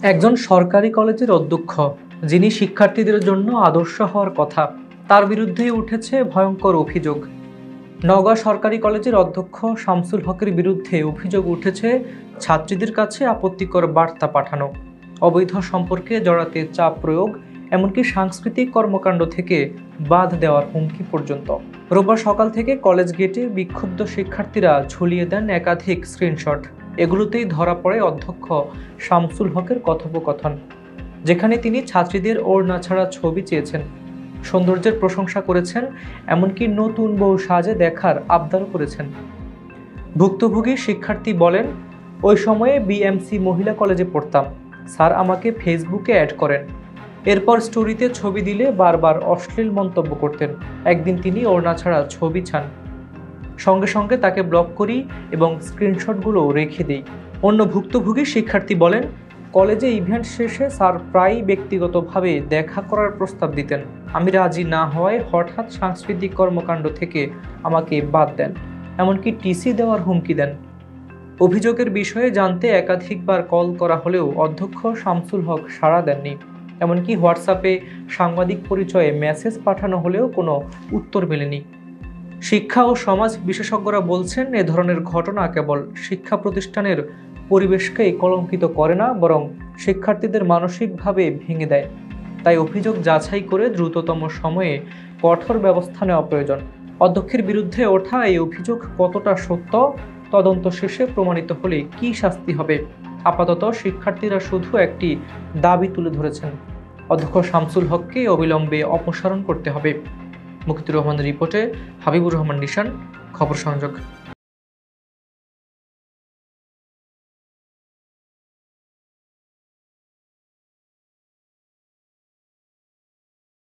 একজন সরকারি কলেজের অধ্যক্ষ, যিনি শিক্ষার্থীদের জন্য আদর্শ হওয়ার কথা, তার বিরুদ্ধেই উঠেছে ভয়ঙ্কর অভিযোগ। নওগাঁ সরকারি কলেজের অধ্যক্ষ শামসুল হকের বিরুদ্ধে অভিযোগ উঠেছে ছাত্রীদের কাছে আপত্তিকর বার্তা পাঠানো, অবৈধ সম্পর্কে জড়াতে চাপ প্রয়োগ, এমনকি সাংস্কৃতিক কর্মকাণ্ড থেকে বাদ দেওয়ার হুমকি পর্যন্ত। রোববার সকাল থেকে কলেজ গেটে বিক্ষুব্ধ শিক্ষার্থীরা ঝুলিয়ে দেন একাধিক স্ক্রিনশট। এগুলোতেই ধরা পড়ে অধ্যক্ষ শামসুল হকের কথোপকথন, যেখানে তিনি ছাত্রীদের ওড়না ছাড়া ছবি চেয়েছেন, সৌন্দর্যের প্রশংসা করেছেন, এমনকি নতুন বউ সাজে দেখার আবদারও করেছেন। ভুক্তভোগী শিক্ষার্থী বলেন, ওই সময়ে বিএমসি মহিলা কলেজে পড়তাম, স্যার আমাকে ফেসবুকে অ্যাড করেন, এরপর স্টোরিতে ছবি দিলে বারবার অশ্লীল মন্তব্য করতেন। একদিন তিনি ওড়না ছাড়া ছবি চান, সঙ্গে সঙ্গে তাকে ব্লক করি এবং স্ক্রিনশটগুলো রেখে দিই। অন্য ভুক্তভোগী শিক্ষার্থী বলেন, কলেজে ইভেন্ট শেষে স্যার প্রায়ই ব্যক্তিগতভাবে দেখা করার প্রস্তাব দিতেন, আমি রাজি না হওয়ায় হঠাৎ সাংস্কৃতিক কর্মকাণ্ড থেকে আমাকে বাদ দেন, এমনকি টিসি দেওয়ার হুমকি দেন। অভিযোগের বিষয়ে জানতে একাধিকবার কল করা হলেও অধ্যক্ষ শামসুল হক সাড়া দেননি, এমনকি হোয়াটসঅ্যাপে সাংবাদিক পরিচয়ে মেসেজ পাঠানো হলেও কোনো উত্তর মেলেনি। শিক্ষা ও সমাজ বিশেষজ্ঞরা বলছেন, এ ধরনের ঘটনা কেবল শিক্ষা প্রতিষ্ঠানের পরিবেশকেই কলঙ্কিত করে না, বরং শিক্ষার্থীদের মানসিকভাবে ভেঙে দেয়। তাই অভিযোগ যাচাই করে দ্রুততম সময়ে কঠোর ব্যবস্থা নেওয়া প্রয়োজন। অধ্যক্ষের বিরুদ্ধে ওঠা এই অভিযোগ কতটা সত্য, তদন্ত শেষে প্রমাণিত হলে কী শাস্তি হবে। আপাতত শিক্ষার্থীরা শুধু একটি দাবি তুলে ধরেছেন, অধ্যক্ষ শামসুল হককে অবিলম্বে অপসারণ করতে হবে। মুক্তির রহমানের রিপোর্টে হাবিবুর রহমান নিশান, খবর সংযোগ।